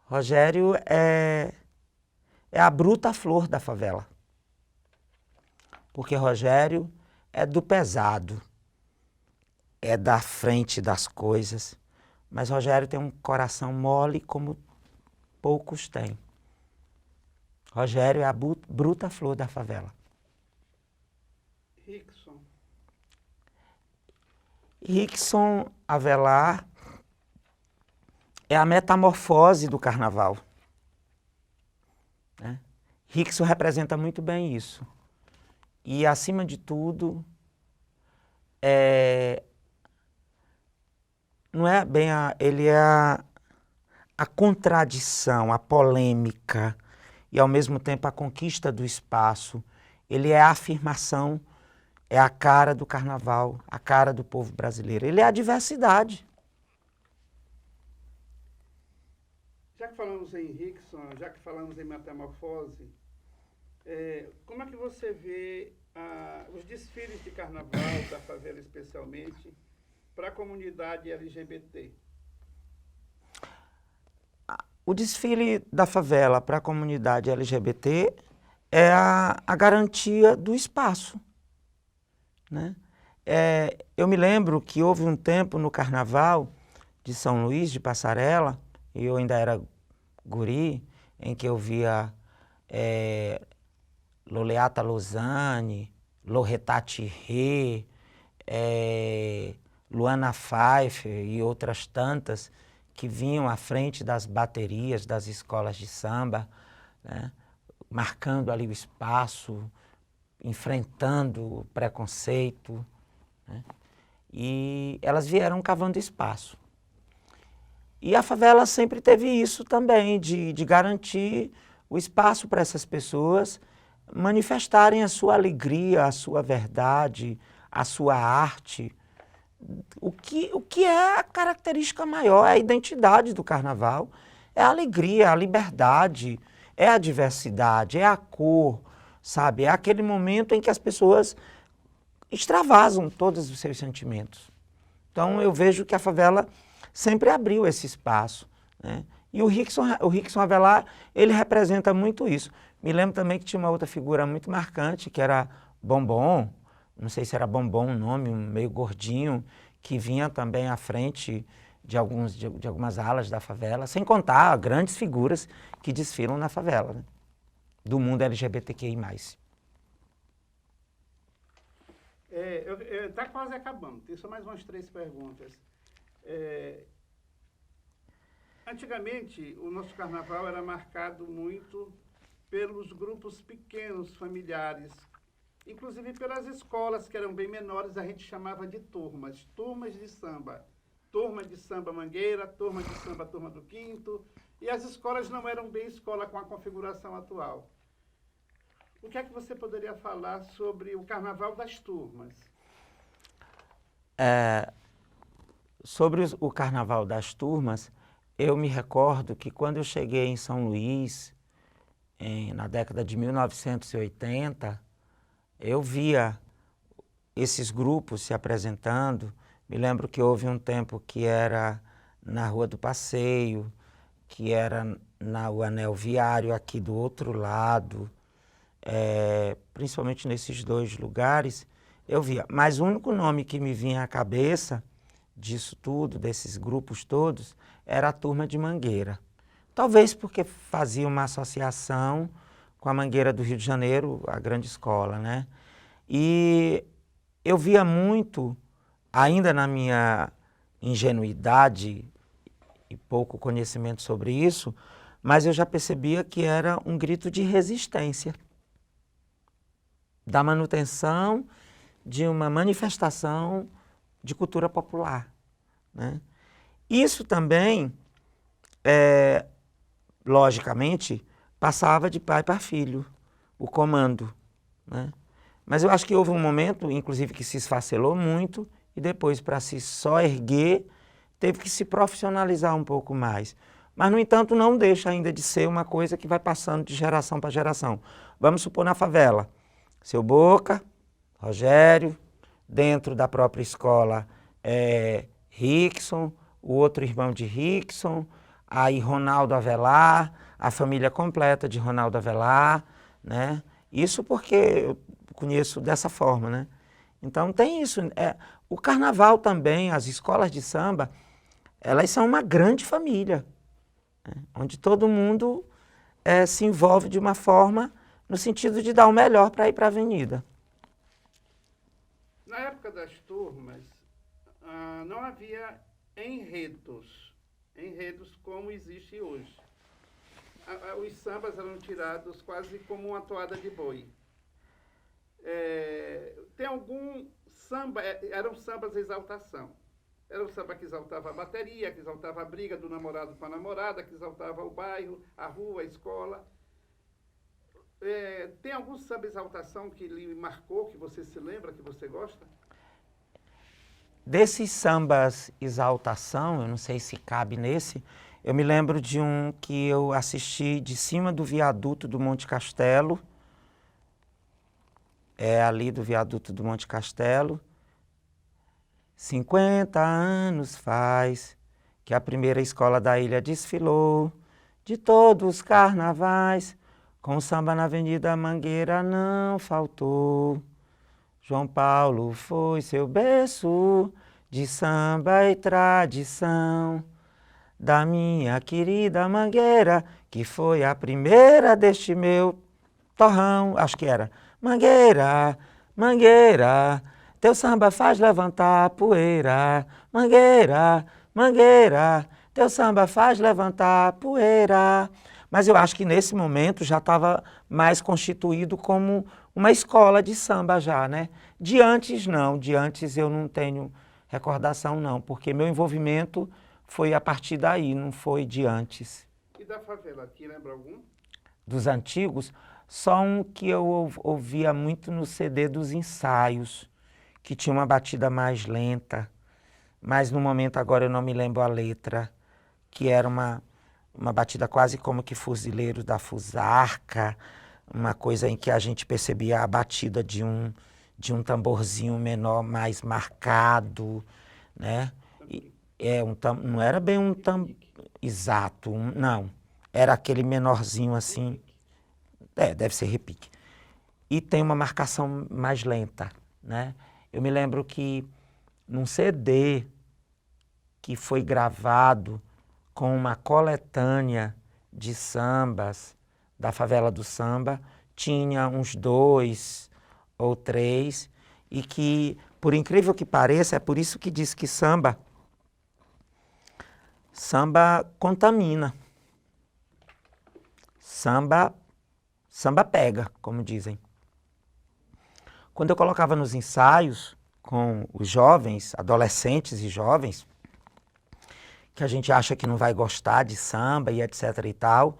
Rogério é a bruta flor da favela. Porque Rogério é do pesado, é da frente das coisas. Mas Rogério tem um coração mole como poucos têm. Rogério é a bruta flor da favela. Rickson. Rickson Avelar é a metamorfose do carnaval. Né? Rickson representa muito bem isso. E, acima de tudo, não é bem ele é a contradição, a polêmica e, ao mesmo tempo, a conquista do espaço. Ele é a afirmação, é a cara do carnaval, a cara do povo brasileiro. Ele é a diversidade. Já que falamos em Rickson, já que falamos em metamorfose, como é que você vê os desfiles de carnaval da favela, especialmente, para a comunidade LGBT? O desfile da favela para a comunidade LGBT é a garantia do espaço. Né? Eu me lembro que houve um tempo no Carnaval de São Luís de Passarela, e eu ainda era guri, em que eu via Loleata Lozane, Loretta Thierry, Luana Pfeiffer e outras tantas que vinham à frente das baterias das escolas de samba, né? Marcando ali o espaço, enfrentando o preconceito, né? E elas vieram cavando espaço. E a favela sempre teve isso também, de garantir o espaço para essas pessoas manifestarem a sua alegria, a sua verdade, a sua arte. O que é a característica maior, é a identidade do carnaval, é a alegria, a liberdade, é a diversidade, é a cor, sabe? É aquele momento em que as pessoas extravasam todos os seus sentimentos. Então eu vejo que a favela sempre abriu esse espaço, né? E o Rickson Avelar, ele representa muito isso. Me lembro também que tinha uma outra figura muito marcante, que era Bombom, não sei se era Bombom o nome, um meio gordinho, que vinha também à frente de algumas alas da favela, sem contar grandes figuras que desfilam na favela, né? Do mundo LGBTQI+. Está quase acabando, tem só mais umas 3 perguntas. Antigamente, o nosso carnaval era marcado muito pelos grupos pequenos, familiares, inclusive pelas escolas, que eram bem menores, a gente chamava de turmas de samba. Turma de samba Mangueira, turma de samba Turma do Quinto, e as escolas não eram bem escola com a configuração atual. O que é que você poderia falar sobre o carnaval das turmas? Sobre o carnaval das turmas, eu me recordo que quando eu cheguei em São Luís, na década de 1980, eu via esses grupos se apresentando. Me lembro que houve um tempo que era na Rua do Passeio, que era o Anel Viário aqui do outro lado, principalmente nesses 2 lugares, eu via. Mas o único nome que me vinha à cabeça disso tudo, desses grupos todos, era a turma de Mangueira. Talvez porque fazia uma associação com a Mangueira do Rio de Janeiro, a grande escola, né? E eu via muito, ainda na minha ingenuidade e pouco conhecimento sobre isso, mas eu já percebia que era um grito de resistência, da manutenção de uma manifestação de cultura popular, né? Isso também, logicamente, passava de pai para filho, o comando, né? Mas eu acho que houve um momento, inclusive, que se esfacelou muito e depois, para se só erguer, teve que se profissionalizar um pouco mais. Mas, no entanto, não deixa ainda de ser uma coisa que vai passando de geração para geração. Vamos supor na favela, seu Boca, Rogério, dentro da própria escola, Rickson, o outro irmão de Rickson, aí Ronaldo Avelar, a família completa de Ronaldo Avelar, né? Isso porque eu conheço dessa forma, né? Então tem isso. O carnaval também, as escolas de samba, elas são uma grande família, né? Onde todo mundo se envolve de uma forma no sentido de dar o melhor para ir para a avenida. Na época das turmas, não havia enredos como existe hoje. Os sambas eram tirados quase como uma toada de boi. Tem algum samba, eram sambas de exaltação. Era um samba que exaltava a bateria, que exaltava a briga do namorado com a namorada, que exaltava o bairro, a rua, a escola. Tem algum samba exaltação que lhe marcou, que você se lembra, que você gosta? Desses sambas exaltação, eu não sei se cabe nesse, eu me lembro de um que eu assisti de cima do viaduto do Monte Castelo, ali do viaduto do Monte Castelo. 50 anos faz que a primeira escola da ilha desfilou, de todos os carnavais, com samba na Avenida Mangueira não faltou. João Paulo foi seu berço de samba e tradição, da minha querida Mangueira, que foi a primeira deste meu torrão. Acho que era Mangueira, Mangueira, teu samba faz levantar a poeira. Mangueira, Mangueira, teu samba faz levantar a poeira. Mas eu acho que nesse momento já estava mais constituído como uma escola de samba já, né? De antes não, de antes eu não tenho recordação não, porque meu envolvimento foi a partir daí, não foi de antes. E da favela aqui, lembra algum? Dos antigos, só um que eu ouvia muito no CD dos ensaios, que tinha uma batida mais lenta, mas no momento agora eu não me lembro a letra, que era uma batida quase como que Fuzileiros da Fusarca, uma coisa em que a gente percebia a batida de um tamborzinho menor mais marcado, né? Não era bem um tambor exato, não. Era aquele menorzinho assim, deve ser repique. E tem uma marcação mais lenta, né? Eu me lembro que num CD que foi gravado com uma coletânea de sambas da Favela do Samba, tinha uns 2 ou 3, e que, por incrível que pareça, é por isso que diz que samba contamina. Samba pega, como dizem. Quando eu colocava nos ensaios com os jovens, adolescentes e jovens, que a gente acha que não vai gostar de samba e etc e tal,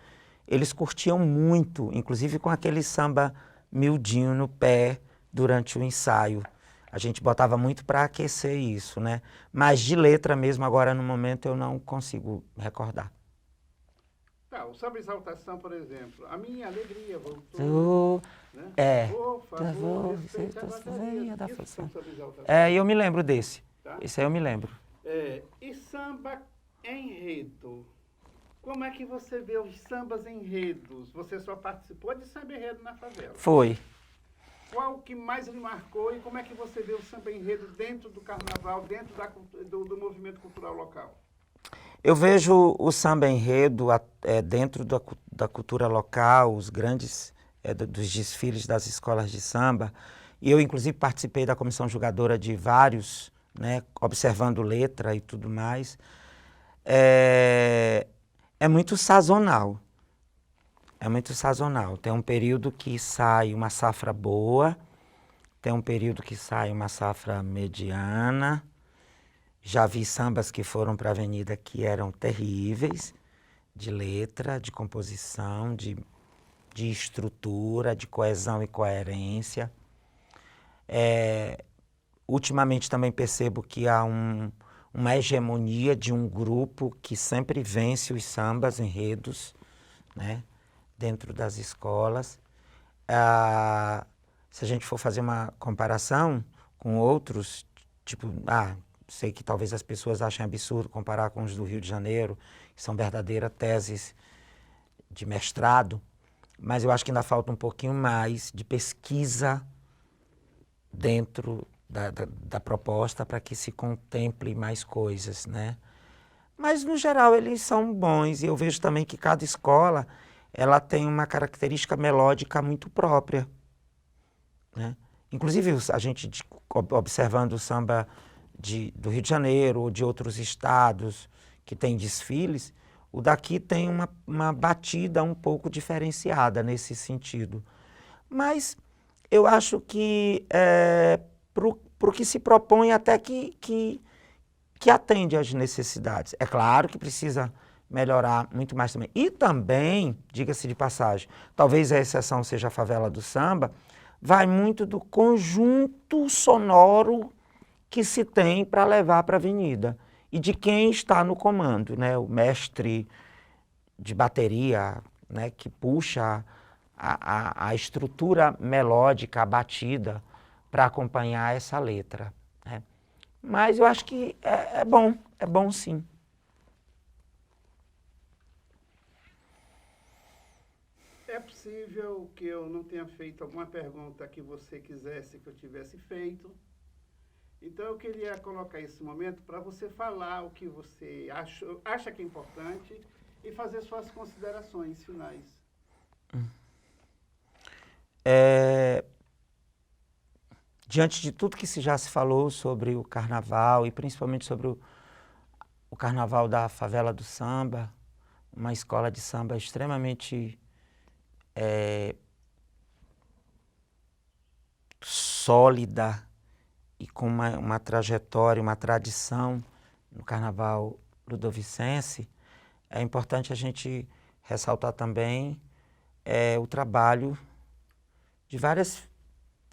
eles curtiam muito, inclusive com aquele samba miudinho no pé durante o ensaio. A gente botava muito para aquecer isso, né? Mas de letra mesmo, agora no momento, eu não consigo recordar. Tá, o samba exaltação, por exemplo, a minha alegria voltou, né? Por favor, respeita a bateria. Isso são samba exaltação. Eu me lembro desse. Tá? Esse aí eu me lembro. E samba enredo? Como é que você vê os sambas enredos? Você só participou de samba enredo na favela? Foi. qual que mais lhe marcou e como é que você vê o samba enredo dentro do carnaval, dentro do movimento cultural local? Eu vejo o samba enredo dentro da cultura local, os grandes dos desfiles das escolas de samba. E eu, inclusive, participei da comissão julgadora de vários, né, observando letra e tudo mais. É muito sazonal. É muito sazonal. Tem um período que sai uma safra boa, tem um período que sai uma safra mediana. Já vi sambas que foram para a avenida que eram terríveis, de letra, de composição, de estrutura, de coesão e coerência. Ultimamente também percebo que há uma hegemonia de um grupo que sempre vence os sambas, enredos, né, dentro das escolas. Se a gente for fazer uma comparação com outros, tipo, sei que talvez as pessoas achem absurdo comparar com os do Rio de Janeiro, que são verdadeiras teses de mestrado, mas eu acho que ainda falta um pouquinho mais de pesquisa dentro da proposta para que se contemple mais coisas, né? Mas, no geral, eles são bons e eu vejo também que cada escola ela tem uma característica melódica muito própria, né? Inclusive, a gente observando o samba do Rio de Janeiro ou de outros estados que tem desfiles, o daqui tem uma batida um pouco diferenciada nesse sentido. Mas eu acho que para o que se propõe até que atende às necessidades. É claro que precisa melhorar muito mais também. E também, diga-se de passagem, talvez a exceção seja a favela do samba, vai muito do conjunto sonoro que se tem para levar para a avenida e de quem está no comando, né? O mestre de bateria, né, que puxa a estrutura melódica, a batida, para acompanhar essa letra, né? Mas eu acho que é bom sim. É possível que eu não tenha feito alguma pergunta que você quisesse que eu tivesse feito. Então eu queria colocar esse momento para você falar o que você acha que é importante e fazer suas considerações finais. Diante de tudo que já se falou sobre o carnaval e principalmente sobre o carnaval da favela do samba, uma escola de samba extremamente sólida e com uma trajetória, uma tradição no carnaval ludovicense, é importante a gente ressaltar também o trabalho de várias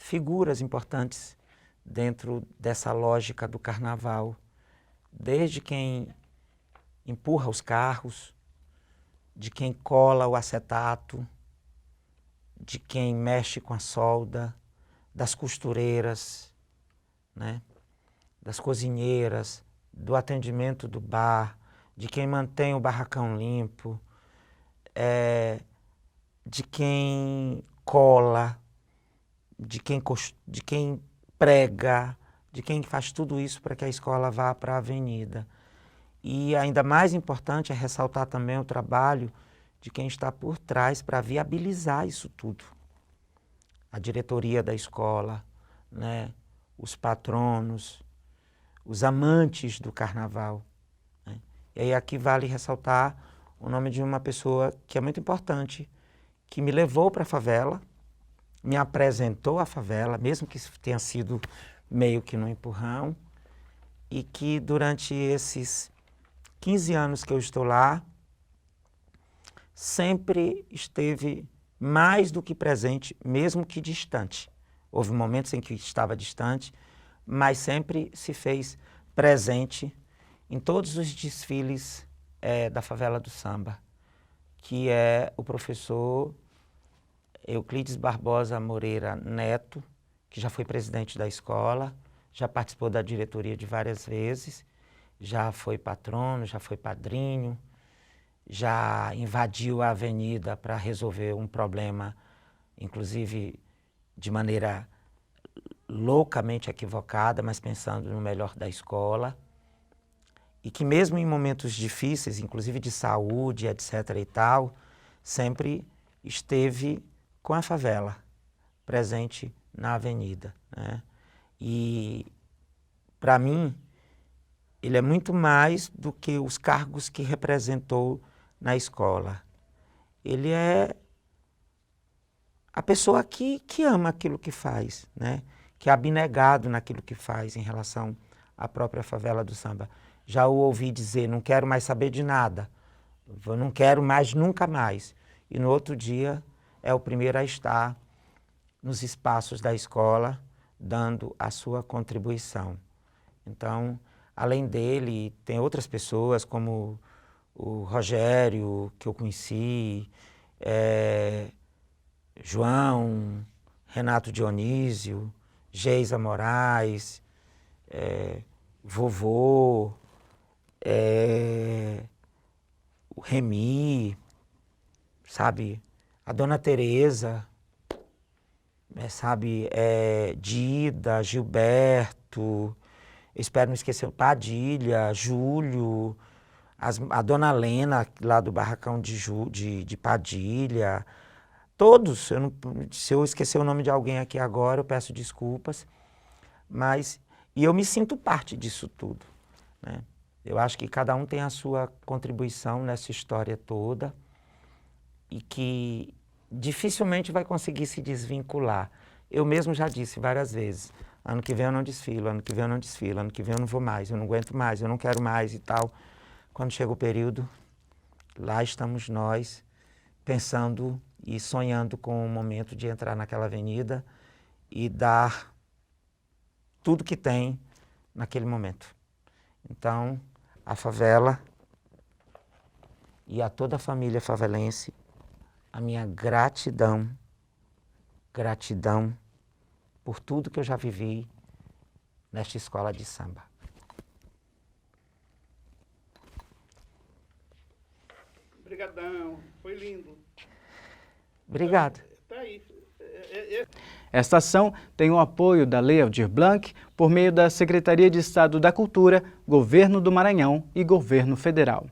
figuras importantes dentro dessa lógica do carnaval, desde quem empurra os carros, de quem cola o acetato, de quem mexe com a solda, das costureiras, né? Das cozinheiras, do atendimento do bar, de quem mantém o barracão limpo, de quem cola, de quem prega, de quem faz tudo isso para que a escola vá para a avenida. E ainda mais importante é ressaltar também o trabalho de quem está por trás para viabilizar isso tudo. A diretoria da escola, né? Os patronos, os amantes do carnaval, né? E aí aqui vale ressaltar o nome de uma pessoa que é muito importante, que me levou para a favela, me apresentou à favela, mesmo que tenha sido meio que no empurrão, e que durante esses 15 anos que eu estou lá, sempre esteve mais do que presente, mesmo que distante. Houve momentos em que estava distante, mas sempre se fez presente em todos os desfiles da favela do samba, que é o professor Euclides Barbosa Moreira Neto, que já foi presidente da escola, já participou da diretoria de várias vezes, já foi patrono, já foi padrinho, já invadiu a avenida para resolver um problema, inclusive de maneira loucamente equivocada, mas pensando no melhor da escola. E que mesmo em momentos difíceis, inclusive de saúde, etc. e tal, sempre esteve com a favela, presente na avenida, né? E, para mim, ele é muito mais do que os cargos que representou na escola. Ele é a pessoa que ama aquilo que faz, né? Que é abnegado naquilo que faz em relação à própria favela do samba. Já o ouvi dizer, não quero mais saber de nada, eu não quero mais, nunca mais. E no outro dia é o primeiro a estar nos espaços da escola, dando a sua contribuição. Então, além dele, tem outras pessoas, como o Rogério, que eu conheci, João, Renato Dionísio, Geisa Moraes, Vovô, o Remi, sabe, a Dona Tereza, sabe, Dida, Gilberto, eu espero não esquecer, Padilha, Júlio, a Dona Lena, lá do barracão de Padilha, todos. Se eu esquecer o nome de alguém aqui agora, eu peço desculpas, e eu me sinto parte disso tudo, né? Eu acho que cada um tem a sua contribuição nessa história toda e que dificilmente vai conseguir se desvincular. Eu mesmo já disse várias vezes, ano que vem eu não desfilo, ano que vem eu não desfilo, ano que vem eu não vou mais, eu não aguento mais, eu não quero mais e tal. Quando chega o período, lá estamos nós, pensando e sonhando com o momento de entrar naquela avenida e dar tudo que tem naquele momento. Então, a favela e a toda a família favelense, a minha gratidão por tudo que eu já vivi nesta escola de samba. Obrigadão, foi lindo. Obrigado. Tá aí. Esta ação tem o apoio da Lei Aldir Blanc por meio da Secretaria de Estado da Cultura, Governo do Maranhão e Governo Federal.